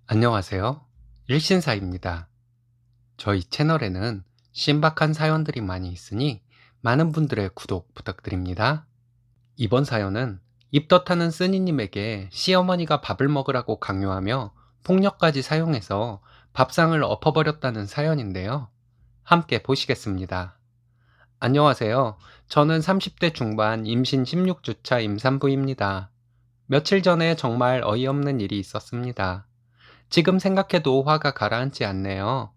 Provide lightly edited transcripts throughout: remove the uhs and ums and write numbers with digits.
안녕하세요. 일신사입니다. 저희 채널에는 신박한 사연들이 많이 있으니 많은 분들의 구독 부탁드립니다. 이번 사연은 입덧하는 쓰니님에게 시어머니가 밥을 먹으라고 강요하며 폭력까지 사용해서 밥상을 엎어버렸다는 사연인데요. 함께 보시겠습니다. 안녕하세요. 저는 30대 중반 임신 16주차 임산부입니다. 며칠 전에 정말 어이없는 일이 있었습니다. 지금 생각해도 화가 가라앉지 않네요.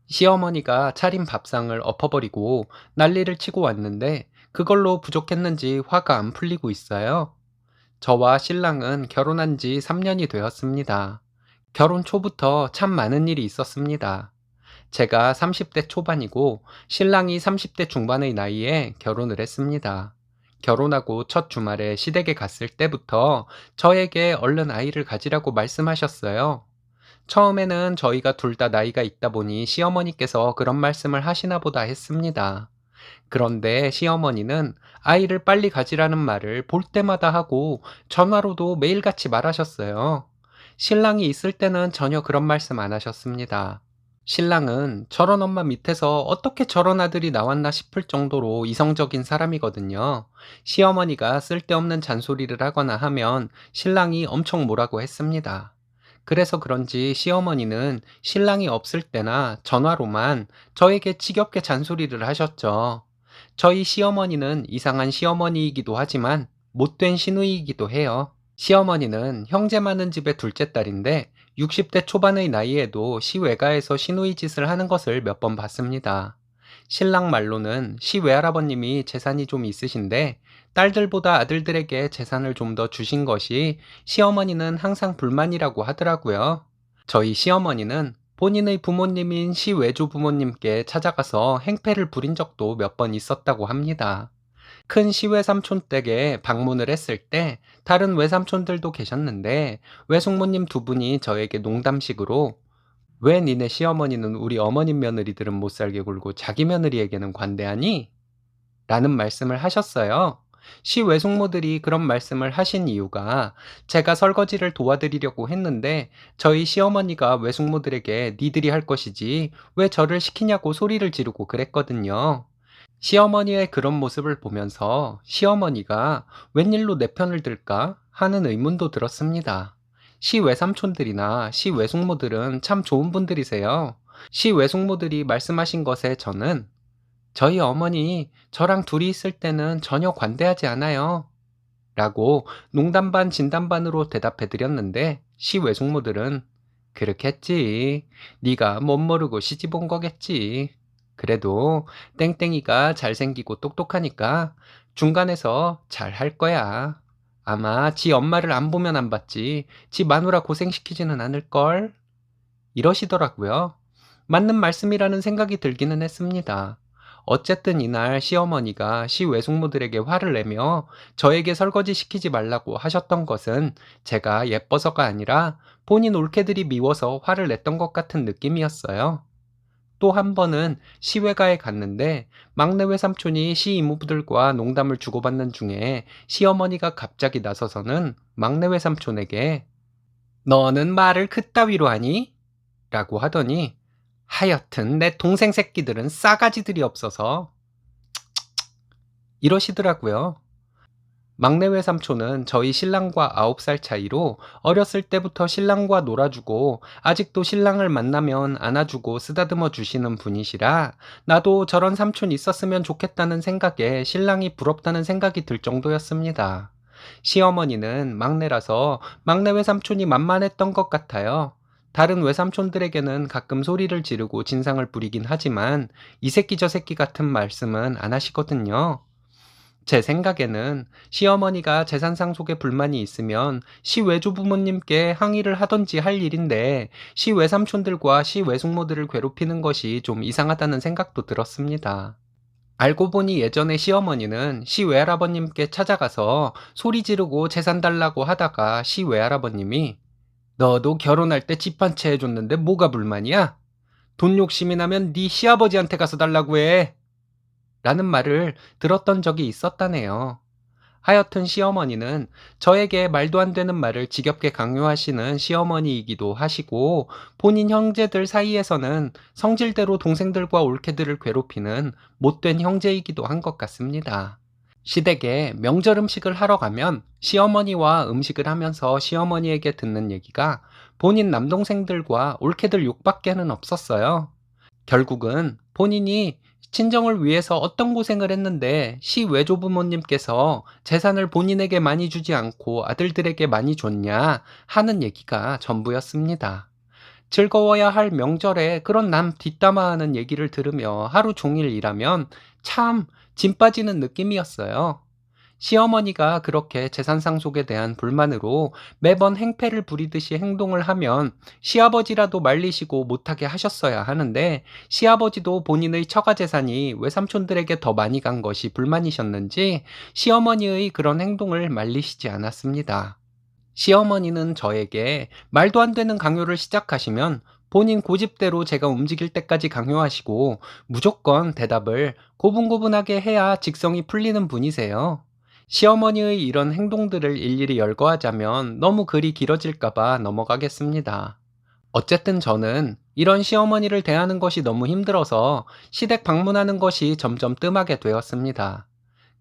시어머니가 차린 밥상을 엎어버리고 난리를 치고 왔는데 그걸로 부족했는지 화가 안 풀리고 있어요. 저와 신랑은 결혼한 지 3년이 되었습니다. 결혼 초부터 참 많은 일이 있었습니다. 제가 30대 초반이고 신랑이 30대 중반의 나이에 결혼을 했습니다. 결혼하고 첫 주말에 시댁에 갔을 때부터 저에게 얼른 아이를 가지라고 말씀하셨어요. 처음에는 저희가 둘 다 나이가 있다 보니 시어머니께서 그런 말씀을 하시나 보다 했습니다. 그런데 시어머니는 아이를 빨리 가지라는 말을 볼 때마다 하고 전화로도 매일같이 말하셨어요. 신랑이 있을 때는 전혀 그런 말씀 안 하셨습니다. 신랑은 저런 엄마 밑에서 어떻게 저런 아들이 나왔나 싶을 정도로 이성적인 사람이거든요. 시어머니가 쓸데없는 잔소리를 하거나 하면 신랑이 엄청 뭐라고 했습니다. 그래서 그런지 시어머니는 신랑이 없을 때나 전화로만 저에게 지겹게 잔소리를 하셨죠. 저희 시어머니는 이상한 시어머니이기도 하지만 못된 시누이이기도 해요. 시어머니는 형제 많은 집의 둘째 딸인데 60대 초반의 나이에도 시외가에서 시누이 짓을 하는 것을 몇 번 봤습니다. 신랑 말로는 시외할아버님이 재산이 좀 있으신데 딸들보다 아들들에게 재산을 좀 더 주신 것이 시어머니는 항상 불만이라고 하더라고요. 저희 시어머니는 본인의 부모님인 시외조 부모님께 찾아가서 행패를 부린 적도 몇 번 있었다고 합니다. 큰 시외삼촌 댁에 방문을 했을 때 다른 외삼촌들도 계셨는데 외숙모님 두 분이 저에게 농담식으로 왜 니네 시어머니는 우리 어머님 며느리들은 못 살게 굴고 자기 며느리에게는 관대하니? 라는 말씀을 하셨어요. 시외숙모들이 그런 말씀을 하신 이유가 제가 설거지를 도와드리려고 했는데 저희 시어머니가 외숙모들에게 니들이 할 것이지 왜 저를 시키냐고 소리를 지르고 그랬거든요. 시어머니의 그런 모습을 보면서 시어머니가 웬일로 내 편을 들까 하는 의문도 들었습니다. 시외삼촌들이나 시외숙모들은 참 좋은 분들이세요. 시외숙모들이 말씀하신 것에 저는 저희 어머니 저랑 둘이 있을 때는 전혀 관대하지 않아요. 라고 농담 반 진담 반으로 대답해 드렸는데 시외숙모들은 그렇겠지. 네가 못 모르고 시집 온 거겠지. 그래도 땡땡이가 잘생기고 똑똑하니까 중간에서 잘 할 거야. 아마 지 엄마를 안 보면 안 봤지. 지 마누라 고생시키지는 않을걸? 이러시더라고요. 맞는 말씀이라는 생각이 들기는 했습니다. 어쨌든 이날 시어머니가 시외숙모들에게 화를 내며 저에게 설거지 시키지 말라고 하셨던 것은 제가 예뻐서가 아니라 본인 올케들이 미워서 화를 냈던 것 같은 느낌이었어요. 또 한 번은 시외가에 갔는데 막내 외삼촌이 시이모들과 농담을 주고받는 중에 시어머니가 갑자기 나서서는 막내 외삼촌에게 너는 말을 그따위로 하니? 라고 하더니 하여튼 내 동생 새끼들은 싸가지들이 없어서 이러시더라고요. 막내 외삼촌은 저희 신랑과 9살 차이로 어렸을 때부터 신랑과 놀아주고 아직도 신랑을 만나면 안아주고 쓰다듬어 주시는 분이시라 나도 저런 삼촌 있었으면 좋겠다는 생각에 신랑이 부럽다는 생각이 들 정도였습니다. 시어머니는 막내라서 막내 외삼촌이 만만했던 것 같아요. 다른 외삼촌들에게는 가끔 소리를 지르고 진상을 부리긴 하지만 이 새끼 저 새끼 같은 말씀은 안 하시거든요. 제 생각에는 시어머니가 재산 상속에 불만이 있으면 시외조 부모님께 항의를 하던지 할 일인데 시외삼촌들과 시외숙모들을 괴롭히는 것이 좀 이상하다는 생각도 들었습니다. 알고 보니 예전에 시어머니는 시외할아버님께 찾아가서 소리 지르고 재산 달라고 하다가 시외할아버님이 너도 결혼할 때 집 한 채 해줬는데 뭐가 불만이야? 돈 욕심이 나면 네 시아버지한테 가서 달라고 해. 라는 말을 들었던 적이 있었다네요. 하여튼 시어머니는 저에게 말도 안 되는 말을 지겹게 강요하시는 시어머니이기도 하시고, 본인 형제들 사이에서는 성질대로 동생들과 올케들을 괴롭히는 못된 형제이기도 한 것 같습니다. 시댁에 명절 음식을 하러 가면 시어머니와 음식을 하면서 시어머니에게 듣는 얘기가 본인 남동생들과 올케들 욕밖에는 없었어요. 결국은 본인이 친정을 위해서 어떤 고생을 했는데 시 외조부모님께서 재산을 본인에게 많이 주지 않고 아들들에게 많이 줬냐 하는 얘기가 전부였습니다. 즐거워야 할 명절에 그런 남 뒷담화하는 얘기를 들으며 하루 종일 일하면 참 진 빠지는 느낌이었어요. 시어머니가 그렇게 재산 상속에 대한 불만으로 매번 행패를 부리듯이 행동을 하면 시아버지라도 말리시고 못하게 하셨어야 하는데, 시아버지도 본인의 처가 재산이 외삼촌들에게 더 많이 간 것이 불만이셨는지 시어머니의 그런 행동을 말리시지 않았습니다. 시어머니는 저에게 말도 안 되는 강요를 시작하시면 본인 고집대로 제가 움직일 때까지 강요하시고, 무조건 대답을 고분고분하게 해야 직성이 풀리는 분이세요. 시어머니의 이런 행동들을 일일이 열거하자면 너무 글이 길어질까봐 넘어가겠습니다. 어쨌든 저는 이런 시어머니를 대하는 것이 너무 힘들어서 시댁 방문하는 것이 점점 뜸하게 되었습니다.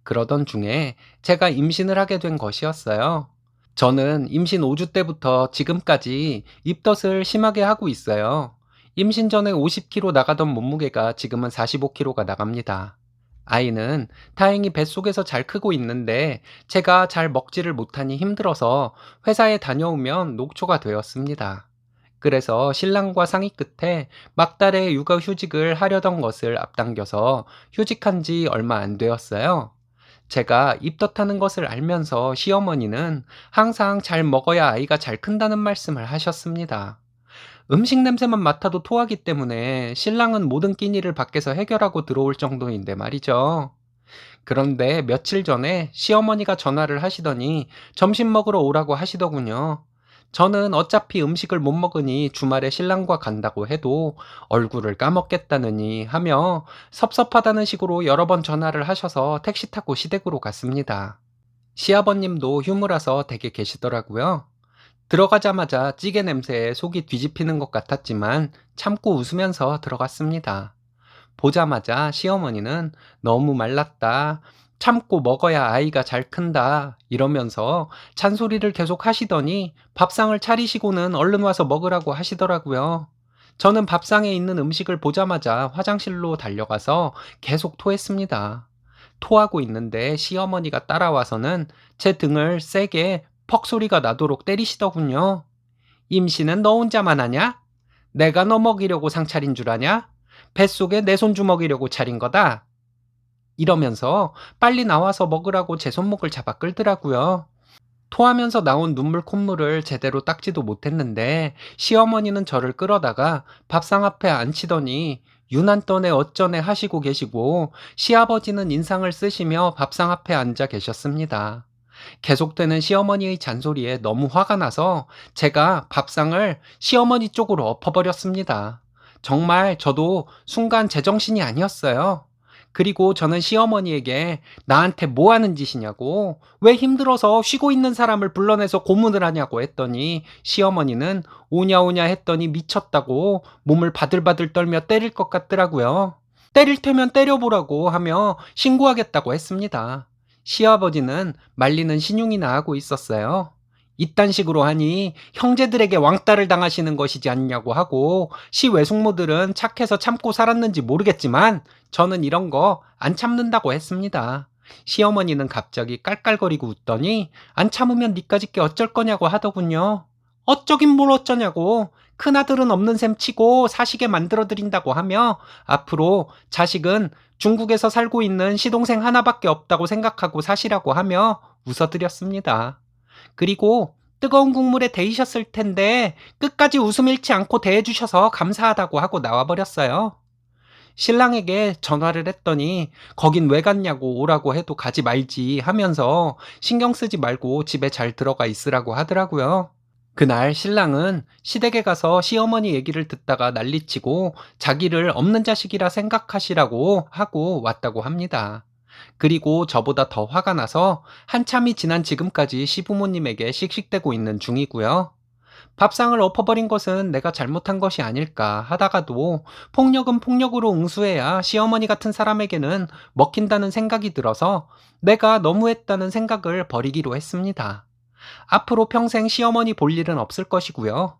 그러던 중에 제가 임신을 하게 된 것이었어요. 저는 임신 5주 때부터 지금까지 입덧을 심하게 하고 있어요. 임신 전에 50kg 나가던 몸무게가 지금은 45kg가 나갑니다. 아이는 다행히 뱃속에서 잘 크고 있는데 제가 잘 먹지를 못하니 힘들어서 회사에 다녀오면 녹초가 되었습니다. 그래서 신랑과 상의 끝에 막달에 육아휴직을 하려던 것을 앞당겨서 휴직한 지 얼마 안 되었어요. 제가 입덧하는 것을 알면서 시어머니는 항상 잘 먹어야 아이가 잘 큰다는 말씀을 하셨습니다. 음식 냄새만 맡아도 토하기 때문에 신랑은 모든 끼니를 밖에서 해결하고 들어올 정도인데 말이죠. 그런데 며칠 전에 시어머니가 전화를 하시더니 점심 먹으러 오라고 하시더군요. 저는 어차피 음식을 못 먹으니 주말에 신랑과 간다고 해도 얼굴을 까먹겠다느니 하며 섭섭하다는 식으로 여러 번 전화를 하셔서 택시 타고 시댁으로 갔습니다. 시아버님도 휴무라서 댁에 계시더라고요. 들어가자마자 찌개 냄새에 속이 뒤집히는 것 같았지만 참고 웃으면서 들어갔습니다. 보자마자 시어머니는 "너무 말랐다. 참고 먹어야 아이가 잘 큰다." 이러면서 잔소리를 계속 하시더니 밥상을 차리시고는 얼른 와서 먹으라고 하시더라고요. 저는 밥상에 있는 음식을 보자마자 화장실로 달려가서 계속 토했습니다. 토하고 있는데 시어머니가 따라와서는 제 등을 세게 퍽 소리가 나도록 때리시더군요. "임신은 너 혼자만 하냐? 내가 너 먹이려고 상 차린 줄 아냐? 뱃속에 내 손주 먹이려고 차린 거다." 이러면서 빨리 나와서 먹으라고 제 손목을 잡아 끌더라고요. 토하면서 나온 눈물 콧물을 제대로 닦지도 못했는데 시어머니는 저를 끌어다가 밥상 앞에 앉히더니 유난 떠네 어쩌네 하시고 계시고, 시아버지는 인상을 쓰시며 밥상 앞에 앉아 계셨습니다. 계속되는 시어머니의 잔소리에 너무 화가 나서 제가 밥상을 시어머니 쪽으로 엎어버렸습니다. 정말 저도 순간 제정신이 아니었어요. 그리고 저는 시어머니에게 "나한테 뭐 하는 짓이냐고, 왜 힘들어서 쉬고 있는 사람을 불러내서 고문을 하냐고" 했더니 시어머니는 오냐오냐 했더니 미쳤다고 몸을 바들바들 떨며 때릴 것 같더라고요. 때릴 테면 때려보라고 하며 신고하겠다고 했습니다. 시아버지는 말리는 신용이나 하고 있었어요. 이딴 식으로 하니 형제들에게 왕따를 당하시는 것이지 않냐고 하고, 시 외숙모들은 착해서 참고 살았는지 모르겠지만 저는 이런 거 안 참는다고 했습니다. 시어머니는 갑자기 깔깔거리고 웃더니 "안 참으면 니까짓 게 어쩔 거냐고" 하더군요. 어쩌긴 뭘 어쩌냐고, 큰아들은 없는 셈 치고 사시게 만들어드린다고 하며 앞으로 자식은 중국에서 살고 있는 시동생 하나밖에 없다고 생각하고 사시라고 하며 웃어드렸습니다. 그리고 뜨거운 국물에 데이셨을 텐데 끝까지 웃음 잃지 않고 대해주셔서 감사하다고 하고 나와버렸어요. 신랑에게 전화를 했더니 "거긴 왜 갔냐고, 오라고 해도 가지 말지" 하면서 신경 쓰지 말고 집에 잘 들어가 있으라고 하더라고요. 그날 신랑은 시댁에 가서 시어머니 얘기를 듣다가 난리치고 자기를 없는 자식이라 생각하시라고 하고 왔다고 합니다. 그리고 저보다 더 화가 나서 한참이 지난 지금까지 시부모님에게 씩씩대고 있는 중이고요. 밥상을 엎어버린 것은 내가 잘못한 것이 아닐까 하다가도 폭력은 폭력으로 응수해야 시어머니 같은 사람에게는 먹힌다는 생각이 들어서 내가 너무했다는 생각을 버리기로 했습니다. 앞으로 평생 시어머니 볼 일은 없을 것이고요.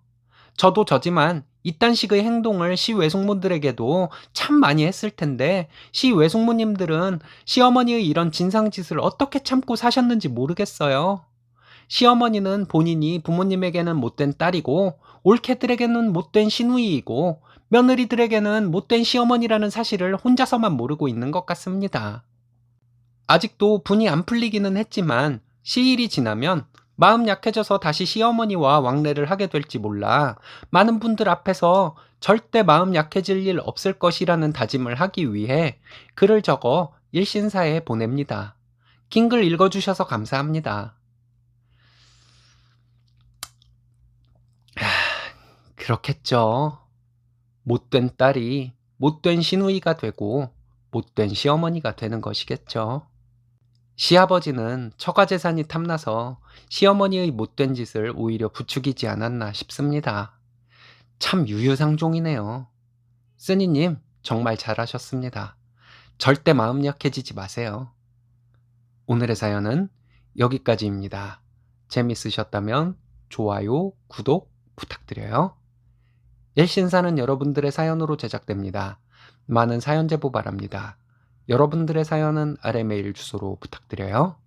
저도 저지만 이딴 식의 행동을 시외숙모들에게도 참 많이 했을 텐데 시외숙모님들은 시어머니의 이런 진상짓을 어떻게 참고 사셨는지 모르겠어요. 시어머니는 본인이 부모님에게는 못된 딸이고 올케들에게는 못된 시누이이고 며느리들에게는 못된 시어머니라는 사실을 혼자서만 모르고 있는 것 같습니다. 아직도 분이 안 풀리기는 했지만 시일이 지나면 마음 약해져서 다시 시어머니와 왕래를 하게 될지 몰라 많은 분들 앞에서 절대 마음 약해질 일 없을 것이라는 다짐을 하기 위해 글을 적어 일신사에 보냅니다. 긴 글 읽어주셔서 감사합니다. 그렇겠죠. 못된 딸이 못된 시누이가 되고 못된 시어머니가 되는 것이겠죠. 시아버지는 처가재산이 탐나서 시어머니의 못된 짓을 오히려 부추기지 않았나 싶습니다. 참 유유상종이네요. 쓰니님, 정말 잘하셨습니다. 절대 마음 약해지지 마세요. 오늘의 사연은 여기까지입니다. 재밌으셨다면 좋아요, 구독 부탁드려요. 일신사는 여러분들의 사연으로 제작됩니다. 많은 사연 제보 바랍니다. 여러분들의 사연은 아래 메일 주소로 부탁드려요.